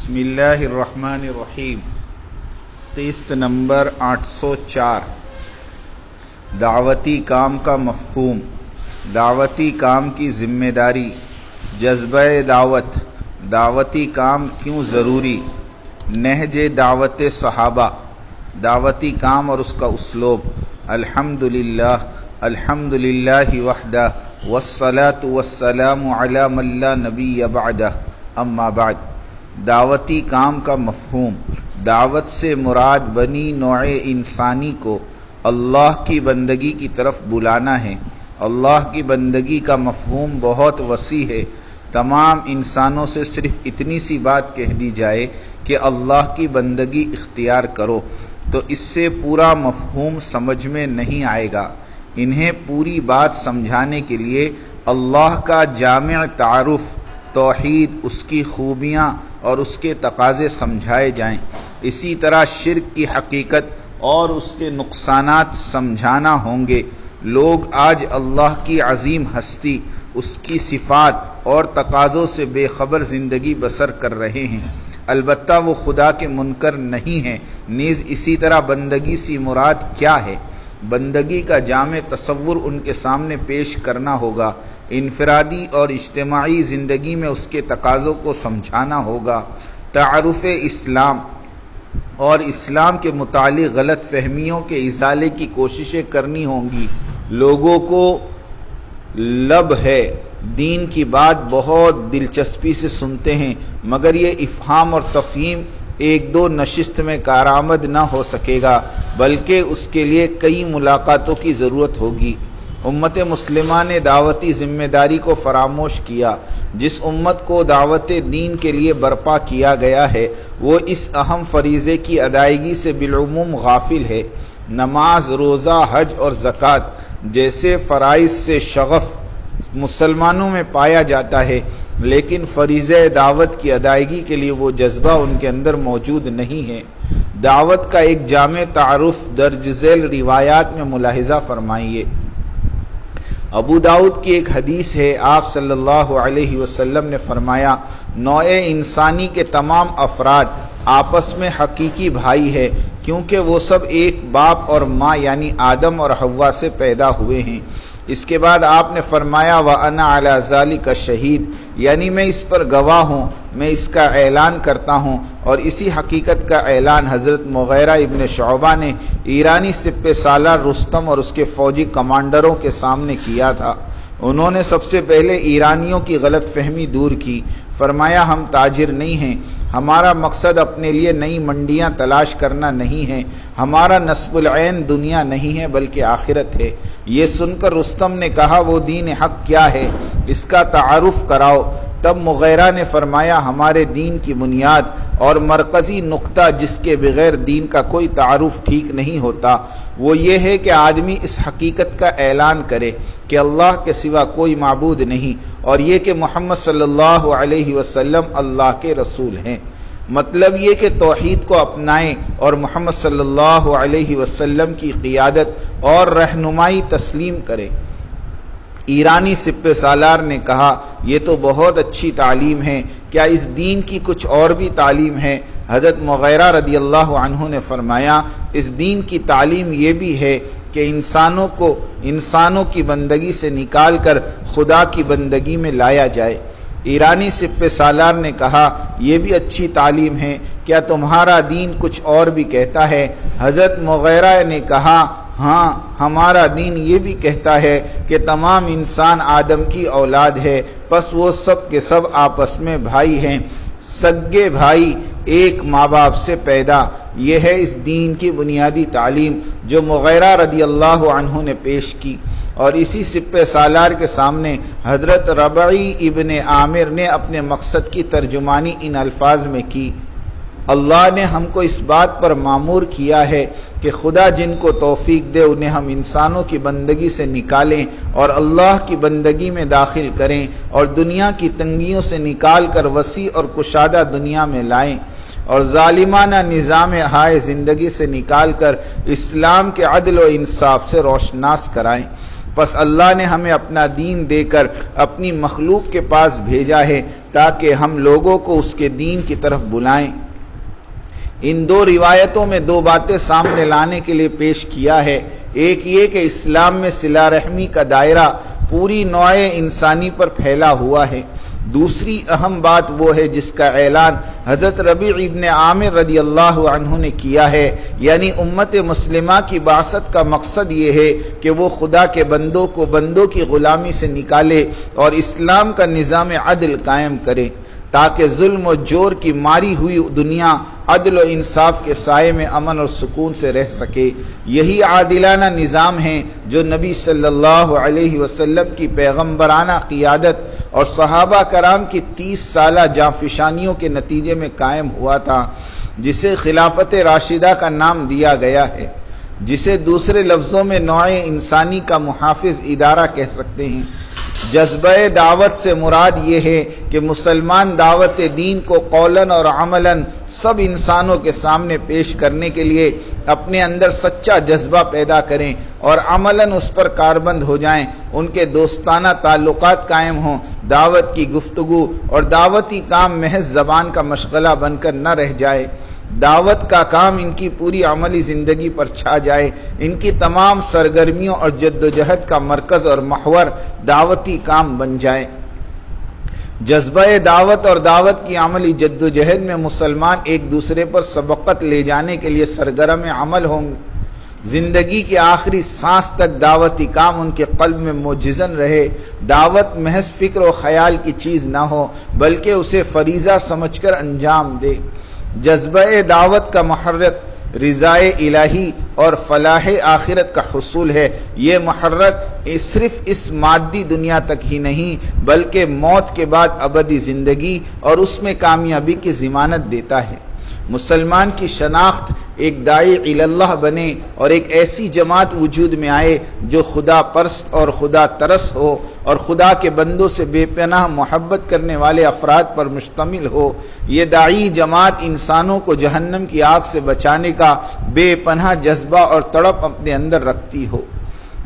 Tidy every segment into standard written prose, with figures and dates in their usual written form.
بسم اللہ الرحمن الرحیم۔ قسط نمبر 804، دعوتی کام کا مفہوم، دعوتی کام کی ذمہ داری، جذبہ دعوت، دعوتی کام کیوں ضروری، نہج دعوت صحابہ، دعوتی کام اور اس کا اسلوب۔ الحمدللہ الحمدللہ وحدہ والصلاة والسلام علی من لا نبی بعدہ، اما بعد۔ دعوتی کام کا مفہوم، دعوت سے مراد بنی نوع انسانی کو اللہ کی بندگی کی طرف بلانا ہے۔ اللہ کی بندگی کا مفہوم بہت وسیع ہے۔ تمام انسانوں سے صرف اتنی سی بات کہہ دی جائے کہ اللہ کی بندگی اختیار کرو تو اس سے پورا مفہوم سمجھ میں نہیں آئے گا۔ انہیں پوری بات سمجھانے کے لیے اللہ کا جامع تعارف، توحید، اس کی خوبیاں اور اس کے تقاضے سمجھائے جائیں۔ اسی طرح شرک کی حقیقت اور اس کے نقصانات سمجھانا ہوں گے۔ لوگ آج اللہ کی عظیم ہستی، اس کی صفات اور تقاضوں سے بے خبر زندگی بسر کر رہے ہیں۔ البتہ وہ خدا کے منکر نہیں ہیں۔ نیز اسی طرح بندگی سے مراد کیا ہے، بندگی کا جامع تصور ان کے سامنے پیش کرنا ہوگا۔ انفرادی اور اجتماعی زندگی میں اس کے تقاضوں کو سمجھانا ہوگا۔ تعارف اسلام اور اسلام کے متعلق غلط فہمیوں کے ازالے کی کوششیں کرنی ہوں گی۔ لوگوں کو لب ہے، دین کی بات بہت دلچسپی سے سنتے ہیں، مگر یہ افہام اور تفہیم ایک دو نشست میں کارآمد نہ ہو سکے گا، بلکہ اس کے لیے کئی ملاقاتوں کی ضرورت ہوگی۔ امت مسلمہ نے دعوتی ذمہ داری کو فراموش کیا۔ جس امت کو دعوت دین کے لیے برپا کیا گیا ہے وہ اس اہم فریضے کی ادائیگی سے بالعموم غافل ہے۔ نماز، روزہ، حج اور زکوٰۃ جیسے فرائض سے شغف مسلمانوں میں پایا جاتا ہے، لیکن فریضہ دعوت کی ادائیگی کے لیے وہ جذبہ ان کے اندر موجود نہیں ہے۔ دعوت کا ایک جامع تعارف درج ذیل روایات میں ملاحظہ فرمائیے۔ ابو داؤد کی ایک حدیث ہے، آپ صلی اللہ علیہ وسلم نے فرمایا، نوع انسانی کے تمام افراد آپس میں حقیقی بھائی ہے، کیونکہ وہ سب ایک باپ اور ماں یعنی آدم اور حوا سے پیدا ہوئے ہیں۔ اس کے بعد آپ نے فرمایا، وَأَنَا عَلَىٰ ذَلِكَ شَهِيدٌ، یعنی میں اس پر گواہ ہوں، میں اس کا اعلان کرتا ہوں۔ اور اسی حقیقت کا اعلان حضرت مغیرہ ابن شعبہ نے ایرانی سپہ سالار رستم اور اس کے فوجی کمانڈروں کے سامنے کیا تھا۔ انہوں نے سب سے پہلے ایرانیوں کی غلط فہمی دور کی۔ فرمایا، ہم تاجر نہیں ہیں، ہمارا مقصد اپنے لیے نئی منڈیاں تلاش کرنا نہیں ہے، ہمارا نصب العین دنیا نہیں ہے بلکہ آخرت ہے۔ یہ سن کر رستم نے کہا، وہ دین حق کیا ہے، اس کا تعارف کراؤ۔ تب مغیرہ نے فرمایا، ہمارے دین کی بنیاد اور مرکزی نقطہ جس کے بغیر دین کا کوئی تعارف ٹھیک نہیں ہوتا، وہ یہ ہے کہ آدمی اس حقیقت کا اعلان کرے کہ اللہ کے سوا کوئی معبود نہیں، اور یہ کہ محمد صلی اللہ علیہ وسلم اللہ کے رسول ہیں۔ مطلب یہ کہ توحید کو اپنائیں اور محمد صلی اللہ علیہ وسلم کی قیادت اور رہنمائی تسلیم کریں۔ ایرانی سپہ سالار نے کہا، یہ تو بہت اچھی تعلیم ہے، کیا اس دین کی کچھ اور بھی تعلیم ہے؟ حضرت مغیرہ رضی اللہ عنہ نے فرمایا، اس دین کی تعلیم یہ بھی ہے کہ انسانوں کی بندگی سے نکال کر خدا کی بندگی میں لایا جائے۔ ایرانی سپہ سالار نے کہا، یہ بھی اچھی تعلیم ہے، کیا تمہارا دین کچھ اور بھی کہتا ہے؟ حضرت مغیرہ نے کہا، ہاں، ہمارا دین یہ بھی کہتا ہے کہ تمام انسان آدم کی اولاد ہے، پس وہ سب کے سب آپس میں بھائی ہیں، سگے بھائی، ایک ماں باپ سے پیدا۔ یہ ہے اس دین کی بنیادی تعلیم جو مغیرہ رضی اللہ عنہ نے پیش کی۔ اور اسی سپہ سالار کے سامنے حضرت ربعی ابن عامر نے اپنے مقصد کی ترجمانی ان الفاظ میں کی، اللہ نے ہم کو اس بات پر مامور کیا ہے کہ خدا جن کو توفیق دے انہیں ہم انسانوں کی بندگی سے نکالیں اور اللہ کی بندگی میں داخل کریں، اور دنیا کی تنگیوں سے نکال کر وسیع اور کشادہ دنیا میں لائیں، اور ظالمانہ نظام ہائے زندگی سے نکال کر اسلام کے عدل و انصاف سے روشناس کرائیں۔ پس اللہ نے ہمیں اپنا دین دے کر اپنی مخلوق کے پاس بھیجا ہے تاکہ ہم لوگوں کو اس کے دین کی طرف بلائیں۔ ان دو روایتوں میں دو باتیں سامنے لانے کے لیے پیش کیا ہے۔ ایک یہ کہ اسلام میں صلہ رحمی کا دائرہ پوری نوع انسانی پر پھیلا ہوا ہے۔ دوسری اہم بات وہ ہے جس کا اعلان حضرت ربیع ابن عامر رضی اللہ عنہ نے کیا ہے، یعنی امت مسلمہ کی بعثت کا مقصد یہ ہے کہ وہ خدا کے بندوں کو بندوں کی غلامی سے نکالے اور اسلام کا نظام عدل قائم کرے تاکہ ظلم و جور کی ماری ہوئی دنیا عدل و انصاف کے سائے میں امن اور سکون سے رہ سکے۔ یہی عادلانہ نظام ہے جو نبی صلی اللہ علیہ وسلم کی پیغمبرانہ قیادت اور صحابہ کرام کی 30 سالہ جانفشانیوں کے نتیجے میں قائم ہوا تھا، جسے خلافت راشدہ کا نام دیا گیا ہے، جسے دوسرے لفظوں میں نوع انسانی کا محافظ ادارہ کہہ سکتے ہیں۔ جذبہ دعوت سے مراد یہ ہے کہ مسلمان دعوت دین کو قولاً اور عملاً سب انسانوں کے سامنے پیش کرنے کے لیے اپنے اندر سچا جذبہ پیدا کریں اور عملاً اس پر کاربند ہو جائیں، ان کے دوستانہ تعلقات قائم ہوں، دعوت کی گفتگو اور دعوتی کام محض زبان کا مشغلہ بن کر نہ رہ جائے، دعوت کا کام ان کی پوری عملی زندگی پر چھا جائے، ان کی تمام سرگرمیوں اور جدوجہد کا مرکز اور محور دعوتی کام بن جائے۔ جذبہ دعوت اور دعوت کی عملی جدوجہد میں مسلمان ایک دوسرے پر سبقت لے جانے کے لیے سرگرم عمل ہوں گے۔ زندگی کے آخری سانس تک دعوتی کام ان کے قلب میں موجزن رہے، دعوت محض فکر و خیال کی چیز نہ ہو بلکہ اسے فریضہ سمجھ کر انجام دے۔ جذبہ دعوت کا محرک رضائے الہی اور فلاح آخرت کا حصول ہے۔ یہ محرک صرف اس مادی دنیا تک ہی نہیں بلکہ موت کے بعد ابدی زندگی اور اس میں کامیابی کی ضمانت دیتا ہے۔ مسلمان کی شناخت ایک داعی اللہ بنے اور ایک ایسی جماعت وجود میں آئے جو خدا پرست اور خدا ترس ہو اور خدا کے بندوں سے بے پناہ محبت کرنے والے افراد پر مشتمل ہو۔ یہ داعی جماعت انسانوں کو جہنم کی آگ سے بچانے کا بے پناہ جذبہ اور تڑپ اپنے اندر رکھتی ہو۔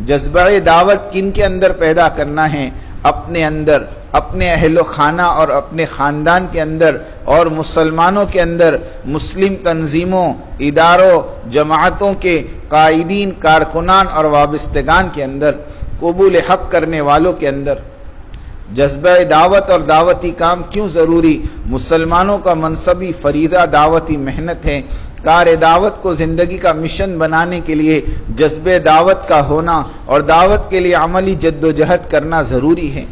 جذبہ دعوت کن کے اندر پیدا کرنا ہے؟ اپنے اندر، اپنے اہل و خانہ اور اپنے خاندان کے اندر اور مسلمانوں کے اندر، مسلم تنظیموں، اداروں، جماعتوں کے قائدین، کارکنان اور وابستگان کے اندر، قبول حق کرنے والوں کے اندر۔ جذبہ دعوت اور دعوتی کام کیوں ضروری؟ مسلمانوں کا منصبی فریضہ دعوتی محنت ہے۔ کار دعوت کو زندگی کا مشن بنانے کے لیے جذبہ دعوت کا ہونا اور دعوت کے لیے عملی جدوجہد کرنا ضروری ہے۔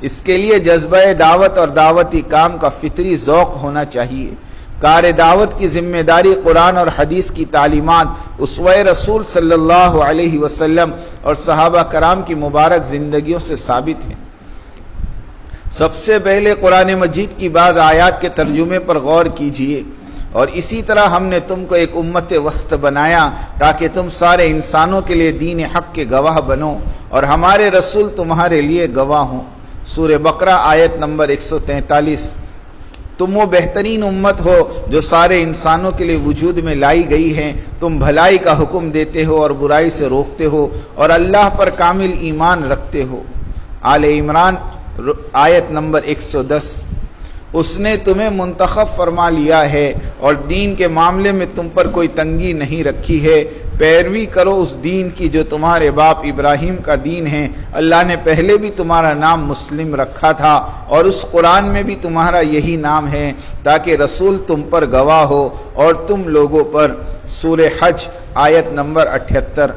اس کے لیے جذبہ دعوت اور دعوتی کام کا فطری ذوق ہونا چاہیے۔ کار دعوت کی ذمہ داری قرآن اور حدیث کی تعلیمات، اسوہ رسول صلی اللہ علیہ وسلم اور صحابہ کرام کی مبارک زندگیوں سے ثابت ہے۔ سب سے پہلے قرآن مجید کی بعض آیات کے ترجمے پر غور کیجیے۔ اور اسی طرح ہم نے تم کو ایک امت وسط بنایا تاکہ تم سارے انسانوں کے لیے دین حق کے گواہ بنو اور ہمارے رسول تمہارے لیے گواہ ہوں۔ سورہ بقرہ آیت نمبر 143۔ تم وہ بہترین امت ہو جو سارے انسانوں کے لیے وجود میں لائی گئی ہے۔ تم بھلائی کا حکم دیتے ہو اور برائی سے روکتے ہو اور اللہ پر کامل ایمان رکھتے ہو۔ آل عمران آیت نمبر 110۔ اس نے تمہیں منتخب فرما لیا ہے اور دین کے معاملے میں تم پر کوئی تنگی نہیں رکھی ہے۔ پیروی کرو اس دین کی جو تمہارے باپ ابراہیم کا دین ہے۔ اللہ نے پہلے بھی تمہارا نام مسلم رکھا تھا اور اس قرآن میں بھی تمہارا یہی نام ہے تاکہ رسول تم پر گواہ ہو اور تم لوگوں پر۔ سورہ حج آیت نمبر 78۔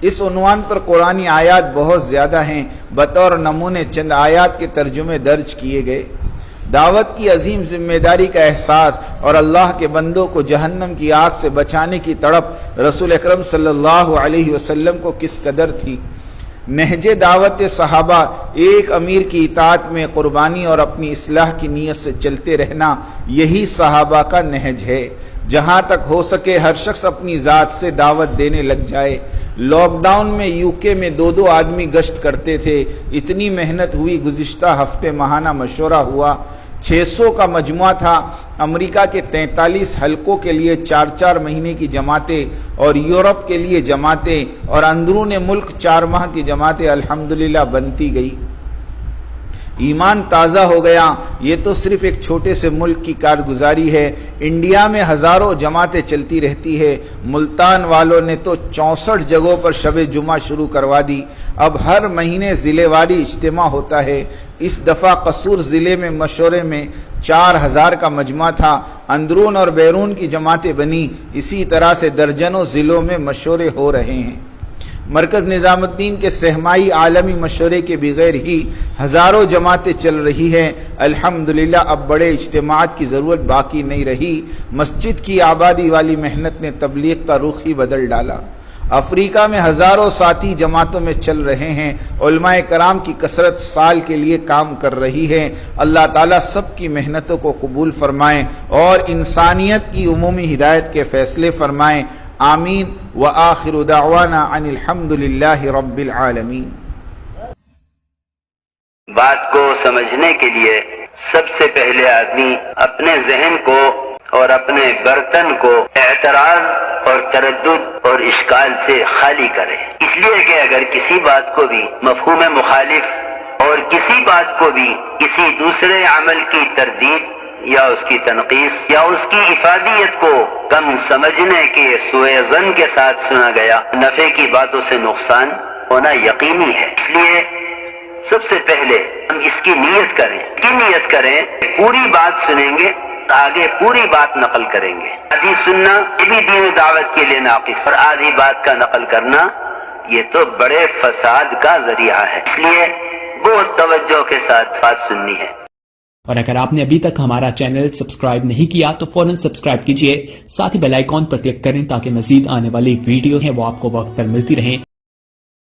اس عنوان پر قرآنی آیات بہت زیادہ ہیں، بطور نمونے چند آیات کے ترجمے درج کیے گئے۔ دعوت کی عظیم ذمہ داری کا احساس اور اللہ کے بندوں کو جہنم کی آگ سے بچانے کی تڑپ رسول اکرم صلی اللہ علیہ وسلم کو کس قدر تھی۔ نہج دعوت صحابہ ایک امیر کی اطاعت میں قربانی اور اپنی اصلاح کی نیت سے چلتے رہنا، یہی صحابہ کا نہج ہے۔ جہاں تک ہو سکے ہر شخص اپنی ذات سے دعوت دینے لگ جائے۔ لاک ڈاؤن میں UK میں 2 آدمی گشت کرتے تھے۔ اتنی محنت ہوئی، گزشتہ ہفتے ماہانہ مشورہ ہوا، 600 کا مجموعہ تھا۔ امریکہ کے 43 حلقوں کے لیے 4-4 مہینے کی جماعتیں اور یورپ کے لیے جماعتیں اور اندرون ملک 4 ماہ کی جماعتیں الحمدللہ بنتی گئی۔ ایمان تازہ ہو گیا۔ یہ تو صرف ایک چھوٹے سے ملک کی کارگزاری ہے۔ انڈیا میں ہزاروں جماعتیں چلتی رہتی ہے۔ ملتان والوں نے تو 64 جگہوں پر شب جمعہ شروع کروا دی۔ اب ہر مہینے ضلع واری اجتماع ہوتا ہے۔ اس دفعہ قصور ضلع میں مشورے میں 4000 کا مجمع تھا۔ اندرون اور بیرون کی جماعتیں بنی۔ اسی طرح سے درجنوں ضلعوں میں مشورے ہو رہے ہیں۔ مرکز نظام الدین کے سہمائی عالمی مشورے کے بغیر ہی ہزاروں جماعتیں چل رہی ہیں۔ الحمدللہ اب بڑے اجتماعات کی ضرورت باقی نہیں رہی۔ مسجد کی آبادی والی محنت نے تبلیغ کا رخ ہی بدل ڈالا۔ افریقہ میں ہزاروں ساتھی جماعتوں میں چل رہے ہیں۔ علماء کرام کی کثرت سال کے لیے کام کر رہی ہے۔ اللہ تعالیٰ سب کی محنتوں کو قبول فرمائیں اور انسانیت کی عمومی ہدایت کے فیصلے فرمائیں۔ آمین وآخر دعوانا ان الحمد للہ رب العالمین۔ بات کو سمجھنے کے لیے سب سے پہلے آدمی اپنے ذہن کو اور اپنے برتن کو اعتراض اور تردد اور اشکال سے خالی کرے، اس لیے کہ اگر کسی بات کو بھی مفہوم مخالف اور کسی بات کو بھی کسی دوسرے عمل کی تردید یا اس کی تنقیص یا اس کی افادیت کو کم سمجھنے کے سوء ظن کے ساتھ سنا گیا، نفع کی باتوں سے نقصان ہونا یقینی ہے۔ اس لیے سب سے پہلے ہم اس کی نیت کریں، پوری بات سنیں گے، آگے پوری بات نقل کریں گے۔ آدھی سننا یہ بھی دین و دعوت کے لیے ناقص، اور آدھی بات کا نقل کرنا یہ تو بڑے فساد کا ذریعہ ہے۔ اس لیے بہت توجہ کے ساتھ بات سننی ہے۔ اور اگر آپ نے ابھی تک ہمارا چینل سبسکرائب نہیں کیا تو فوراً سبسکرائب کیجئے، ساتھ ہی بیل آئیکن پر کلک کریں تاکہ مزید آنے والی ویڈیو ہیں وہ آپ کو وقت پر ملتی رہیں۔